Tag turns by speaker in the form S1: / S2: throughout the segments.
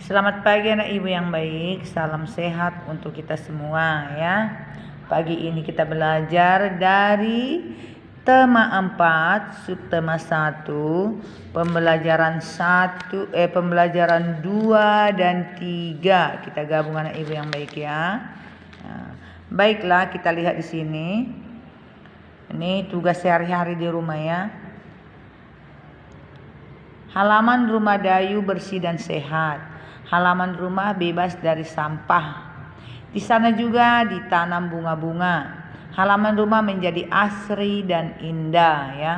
S1: Selamat pagi anak ibu yang baik, salam sehat untuk kita semua ya. Pagi ini kita belajar dari tema 4, subtema 1, pembelajaran 2 dan 3. Kita gabung anak ibu yang baik ya. Nah, baiklah, kita lihat di sini. Ini tugas sehari-hari di rumah ya. Halaman rumah Dayu bersih dan sehat. Halaman rumah bebas dari sampah. Di sana juga ditanam bunga-bunga. Halaman rumah menjadi asri dan indah ya.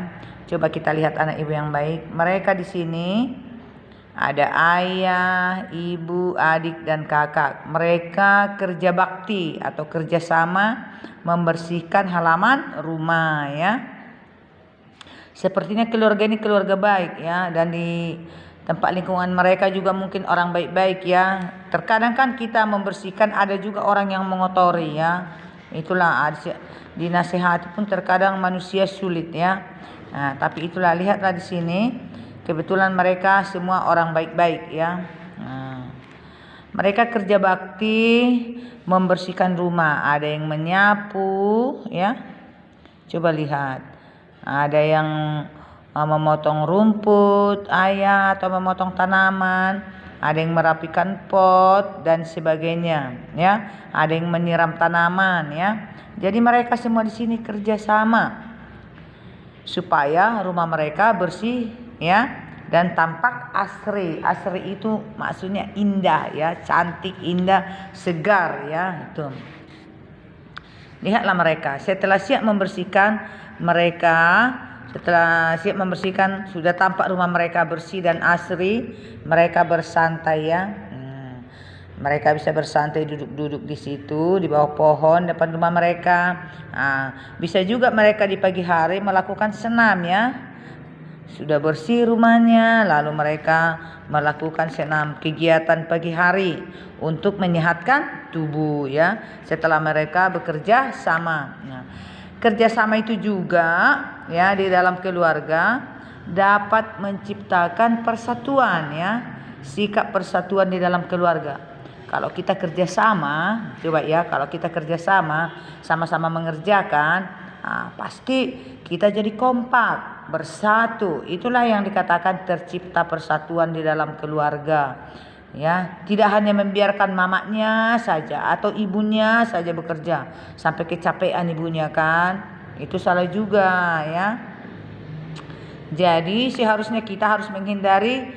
S1: Coba kita lihat anak ibu yang baik. Mereka di sini ada ayah, ibu, adik dan kakak. Mereka kerja bakti atau kerjasama membersihkan halaman rumah ya. Sepertinya keluarga ini keluarga baik ya, dan di tempat lingkungan mereka juga mungkin orang baik-baik ya. Terkadang kan kita membersihkan ada juga orang yang mengotori ya. Itulah dinasehati pun terkadang manusia sulit ya. Nah, tapi itulah, lihatlah di sini. Kebetulan mereka semua orang baik-baik ya. Nah, mereka kerja bakti membersihkan rumah. Ada yang menyapu ya. Coba lihat. Ada yang memotong rumput, atau memotong tanaman, ada yang merapikan pot dan sebagainya, ya. Ada yang menyiram tanaman, ya. Jadi mereka semua di sini kerjasama supaya rumah mereka bersih, ya, dan tampak asri. Asri itu maksudnya indah, ya, cantik, indah, segar, ya, itu. Lihatlah mereka setelah siap membersihkan. Setelah siap membersihkan, sudah tampak rumah mereka bersih dan asri. Mereka bersantai ya. Mereka bisa bersantai duduk-duduk di situ di bawah pohon depan rumah mereka. Bisa juga mereka di pagi hari melakukan senam ya. Sudah bersih rumahnya, lalu mereka melakukan senam, kegiatan pagi hari untuk menyehatkan tubuh ya. Setelah mereka bekerja sama. Kerjasama itu juga ya di dalam keluarga dapat menciptakan persatuan ya, sikap persatuan di dalam keluarga. Kalau kita kerjasama, coba ya, kalau kita kerjasama, sama-sama mengerjakan, pasti kita jadi kompak, bersatu. Itulah yang dikatakan tercipta persatuan di dalam keluarga. Ya, tidak hanya membiarkan mamanya saja atau ibunya saja bekerja sampai kecapean ibunya kan, itu salah juga ya. Jadi seharusnya kita harus menghindari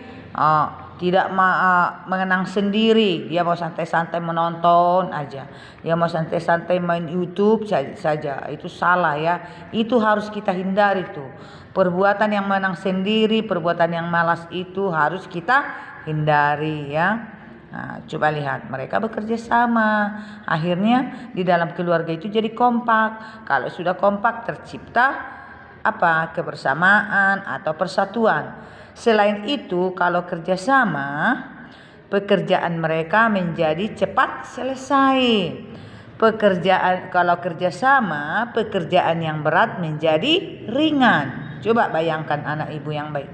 S1: tidak mengenang sendiri. Dia mau santai-santai menonton aja, dia mau santai-santai main YouTube saja, itu salah ya. Itu harus kita hindari tuh. Perbuatan yang menang sendiri, perbuatan yang malas itu harus kita hindari ya. Coba lihat, mereka bekerja sama. Akhirnya di dalam keluarga itu jadi kompak. Kalau sudah kompak tercipta kebersamaan atau persatuan. Selain itu, kalau kerjasama, pekerjaan mereka menjadi cepat selesai. Kalau kerjasama, pekerjaan yang berat menjadi ringan. Coba bayangkan anak ibu yang baik.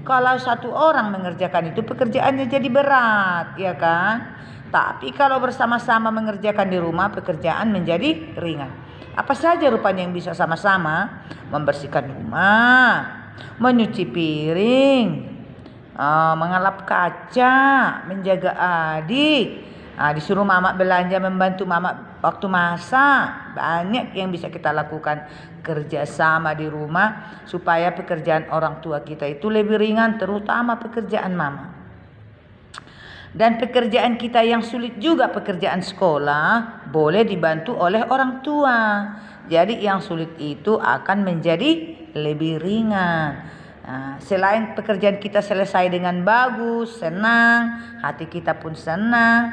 S1: Kalau satu orang mengerjakan itu, pekerjaannya jadi berat, ya kan? Tapi kalau bersama-sama mengerjakan di rumah, pekerjaan menjadi ringan. Apa saja rupanya yang bisa sama-sama? Membersihkan rumah, menyuci piring, mengalap kaca, menjaga adik. Disuruh mama belanja, membantu mama waktu masak. Banyak yang bisa kita lakukan kerjasama di rumah supaya pekerjaan orang tua kita itu lebih ringan, terutama pekerjaan mama. Dan pekerjaan kita yang sulit juga, pekerjaan sekolah, boleh dibantu oleh orang tua. Jadi yang sulit itu akan menjadi lebih ringan. Selain pekerjaan kita selesai dengan bagus, senang, hati kita pun senang,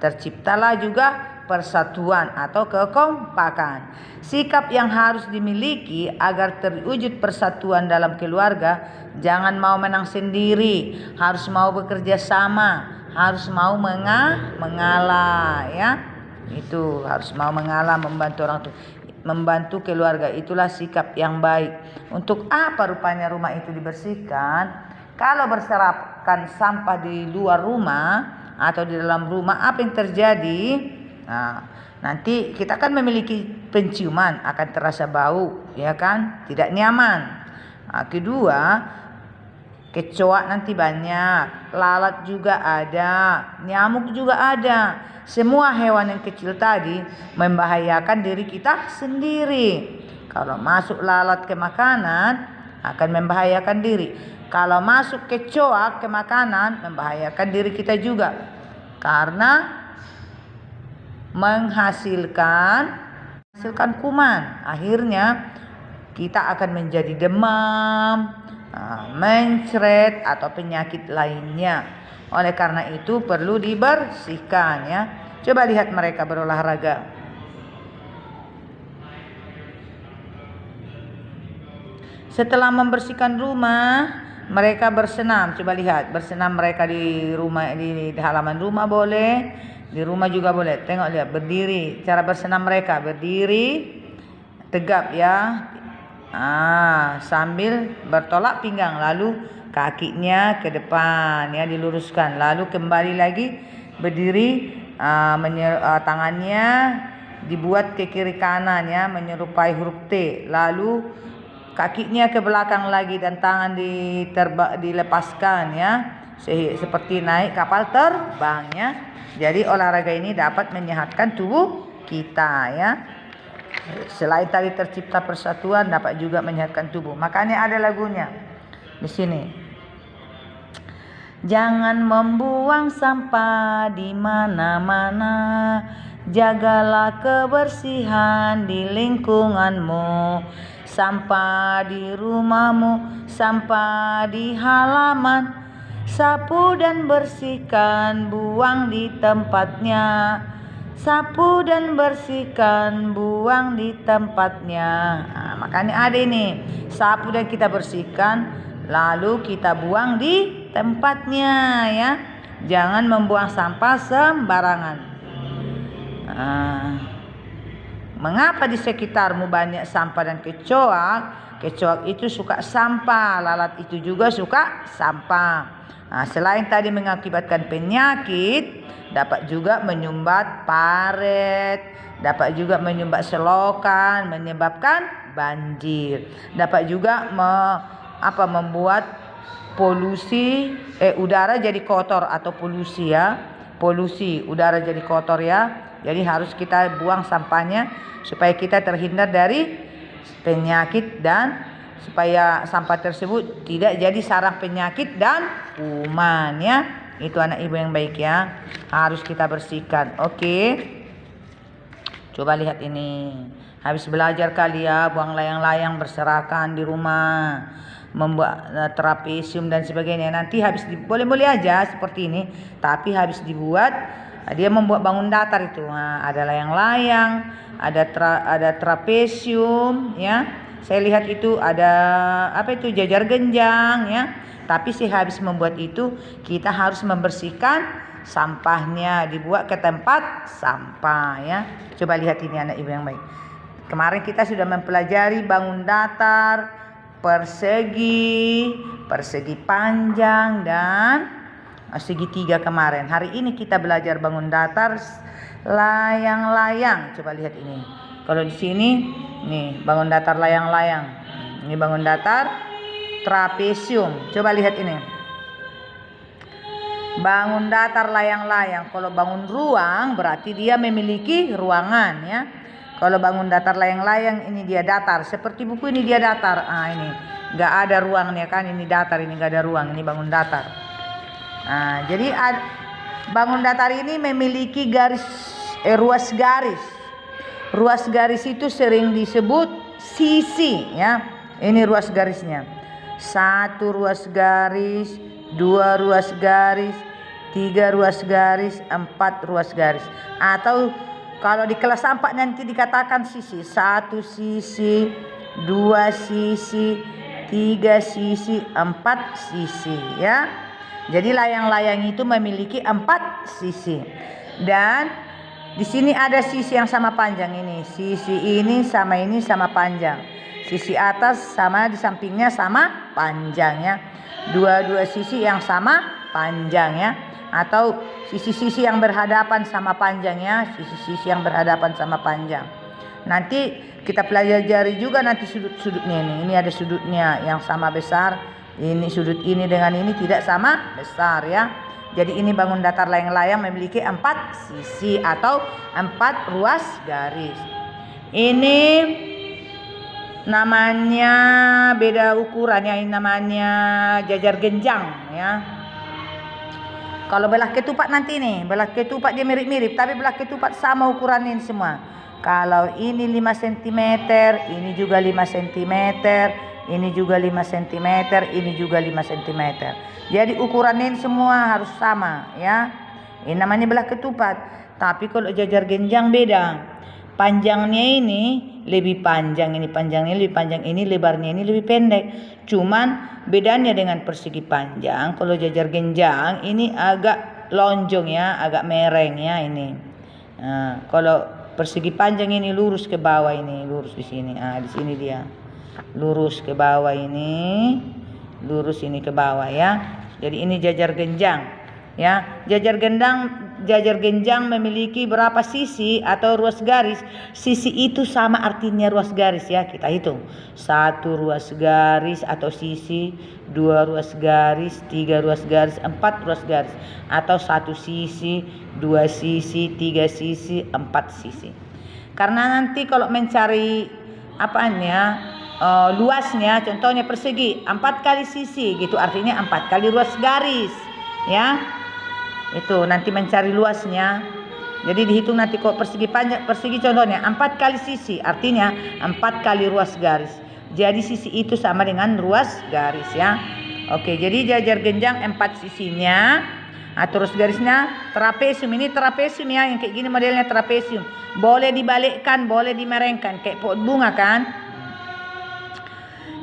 S1: terciptalah juga persatuan atau kekompakan. Sikap yang harus dimiliki agar terwujud persatuan dalam keluarga, jangan mau menang sendiri, harus mau bekerja sama, harus mau mengalah ya. Itu harus mau mengalah, membantu orang tua, membantu keluarga. Itulah sikap yang baik. Untuk apa rupanya rumah itu dibersihkan? Kalau berserakan sampah di luar rumah atau di dalam rumah, apa yang terjadi? Nah, nanti kita kan memiliki penciuman, akan terasa bau, ya kan? Tidak nyaman. Nah, kedua, kecoak nanti banyak, lalat juga ada, nyamuk juga ada. Semua hewan yang kecil tadi membahayakan diri kita sendiri. Kalau masuk lalat ke makanan akan membahayakan diri. Kalau masuk kecoak ke makanan membahayakan diri kita juga. Karena menghasilkan kuman. Akhirnya kita akan menjadi demam, mencret atau penyakit lainnya. Oleh karena itu perlu dibersihkan ya. Coba lihat mereka berolahraga. Setelah membersihkan rumah, mereka bersenam. Coba lihat, bersenam mereka di rumah, di halaman rumah boleh, di rumah juga boleh. Tengok, lihat, berdiri. Cara bersenam mereka, berdiri tegap ya. Sambil bertolak pinggang, lalu kakinya ke depan ya, diluruskan, lalu kembali lagi berdiri, tangannya dibuat ke kiri kanan ya, menyerupai huruf T, lalu kakinya ke belakang lagi dan tangan dilepaskan ya, seperti naik kapal terbang ya. Jadi olahraga ini dapat menyehatkan tubuh kita ya. Selain tadi tercipta persatuan, dapat juga menyehatkan tubuh. Makanya ada lagunya di sini. Jangan membuang sampah di mana-mana, jagalah kebersihan di lingkunganmu. Sampah di rumahmu, sampah di halaman, sapu dan bersihkan, buang di tempatnya. Sapu dan bersihkan, buang di tempatnya. Makanya ada ini, sapu dan kita bersihkan, lalu kita buang di tempatnya ya. Jangan membuang sampah sembarangan. Mengapa di sekitarmu banyak sampah dan kecoak? Kecoak itu suka sampah, lalat itu juga suka sampah. Selain tadi mengakibatkan penyakit, dapat juga menyumbat paret, dapat juga menyumbat selokan, menyebabkan banjir. Dapat juga membuat polusi udara jadi kotor atau polusi ya. Polusi udara jadi kotor ya. Jadi harus kita buang sampahnya supaya kita terhindar dari penyakit dan supaya sampah tersebut tidak jadi sarang penyakit dan kuman ya. Itu anak ibu yang baik ya. Harus kita bersihkan. Oke. Coba lihat ini. Habis belajar kali ya, buang layang-layang berserakan di rumah, membuat trapesium dan sebagainya. Nanti habis boleh-boleh aja seperti ini, tapi habis dibuat dia membuat bangun datar itu. Ada layang-layang, ada trapesium ya. Saya lihat itu ada jajar genjang ya. Tapi habis membuat itu kita harus membersihkan sampahnya, dibuat ke tempat sampah ya. Coba lihat ini anak ibu yang baik. Kemarin kita sudah mempelajari bangun datar, persegi panjang dan segitiga kemarin. Hari ini kita belajar bangun datar, layang-layang. Coba lihat ini. Kalau di sini nih bangun datar layang-layang. Ini bangun datar trapesium. Coba lihat ini. Bangun datar layang-layang. Kalau bangun ruang berarti dia memiliki ruangan ya. Kalau bangun datar layang-layang ini dia datar. Seperti buku ini dia datar. Ini nggak ada ruangnya kan. Ini datar, ini nggak ada ruang. Ini bangun datar. Jadi bangun datar ini memiliki ruas garis. Ruas garis itu sering disebut sisi ya. Ini ruas garisnya. 1 ruas garis, 2 ruas garis, 3 ruas garis, 4 ruas garis. Atau kalau di kelas 4 nanti dikatakan sisi. 1 sisi, 2 sisi, 3 sisi, 4 sisi ya. Jadi layang-layang itu memiliki 4 sisi. Dan di sini ada sisi yang sama panjang ini. Sisi ini sama panjang. Sisi atas sama di sampingnya sama panjangnya. Dua-dua sisi yang sama panjangnya. Atau sisi-sisi yang berhadapan sama panjangnya. Sisi-sisi yang berhadapan sama panjang. Nanti kita pelajari juga nanti sudut-sudutnya ini. Ini ada sudutnya yang sama besar. Ini sudut ini dengan ini tidak sama besar ya. Jadi ini bangun datar layang-layang memiliki 4 sisi atau 4 ruas garis. Ini namanya beda ukurannya, ini namanya jajar genjang ya. Kalau belah ketupat nanti nih, belah ketupat dia mirip-mirip, tapi belah ketupat sama ukurannya ini semua. Kalau ini 5 cm, ini juga 5 cm, ini juga 5 cm, ini juga 5 cm. Jadi ukurannya ini semua harus sama ya. Ini namanya belah ketupat. Tapi kalau jajar genjang beda. Panjangnya ini lebih panjang, ini panjangnya lebih panjang, ini lebarnya ini lebih pendek. Cuman bedanya dengan persegi panjang, kalau jajar genjang ini agak lonjong ya, agak mereng ya ini. Nah, kalau persegi panjang ini lurus ke bawah, ini lurus di sini. Di sini dia lurus ke bawah, ini lurus ini ke bawah ya. Jadi ini jajar genjang ya. Jajar genjang memiliki berapa sisi atau ruas garis? Sisi itu sama artinya ruas garis ya. Kita hitung. 1 ruas garis atau sisi, 2 ruas garis, 3 ruas garis, 4 ruas garis. Atau 1 sisi, 2 sisi, 3 sisi, 4 sisi. Karena nanti kalau mencari luasnya, contohnya persegi 4 kali sisi gitu, artinya 4 kali ruas garis ya. Itu nanti mencari luasnya. Jadi dihitung nanti kok persegi contohnya 4 kali sisi, artinya 4 kali ruas garis. Jadi sisi itu sama dengan ruas garis ya. Oke, jadi jajar genjang 4 sisinya. Terus garisnya trapesium. Ini trapesium ya, yang kayak gini modelnya trapesium. Boleh dibalikkan, boleh dimerengkan kayak pot bunga kan.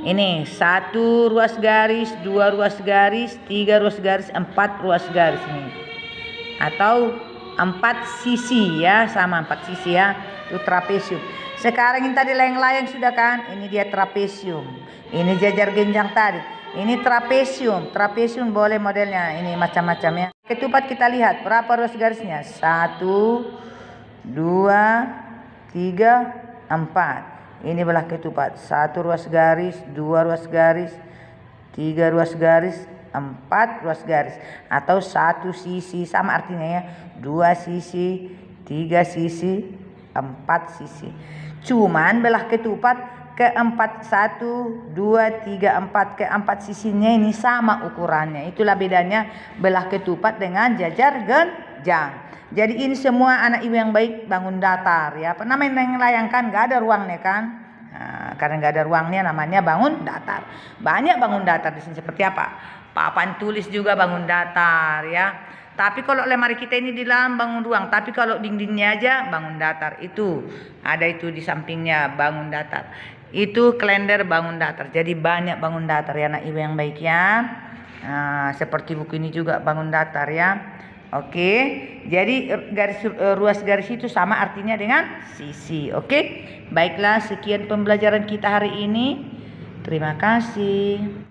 S1: Ini 1 ruas garis, 2 ruas garis, 3 ruas garis, 4 ruas garis ini. Atau 4 sisi ya, sama 4 sisi ya. Itu trapesium. Sekarang ini tadi layang-layang sudah kan? Ini dia trapesium. Ini jajar genjang tadi. Ini trapesium. Trapesium boleh modelnya. Ini macam-macam ya. Ketupat kita lihat berapa ruas garisnya? 1, 2, 3, 4. Ini belah ketupat. 1 ruas garis, 2 ruas garis, 3 ruas garis, 4 ruas garis. Atau 1 sisi, sama artinya ya. 2 sisi, 3 sisi, 4 sisi. Cuman belah ketupat keempat 1, 2, 3, 4 keempat sisinya ini sama ukurannya. Itulah bedanya belah ketupat dengan jajar genjang. Jadi ini semua anak ibu yang baik bangun datar ya. Pernah main layang kan? Gak ada ruangnya kan? Nah, karena gak ada ruangnya namanya bangun datar. Banyak bangun datar di sini seperti apa? Papan tulis juga bangun datar ya. Tapi kalau lemari kita ini di dalam bangun ruang. Tapi kalau dindingnya aja bangun datar. Itu ada itu di sampingnya bangun datar. Itu kalender bangun datar. Jadi banyak bangun datar ya anak ibu yang baik ya. Nah, seperti buku ini juga bangun datar ya. Oke. Jadi ruas garis itu sama artinya dengan sisi. Oke. Baiklah, sekian pembelajaran kita hari ini. Terima kasih.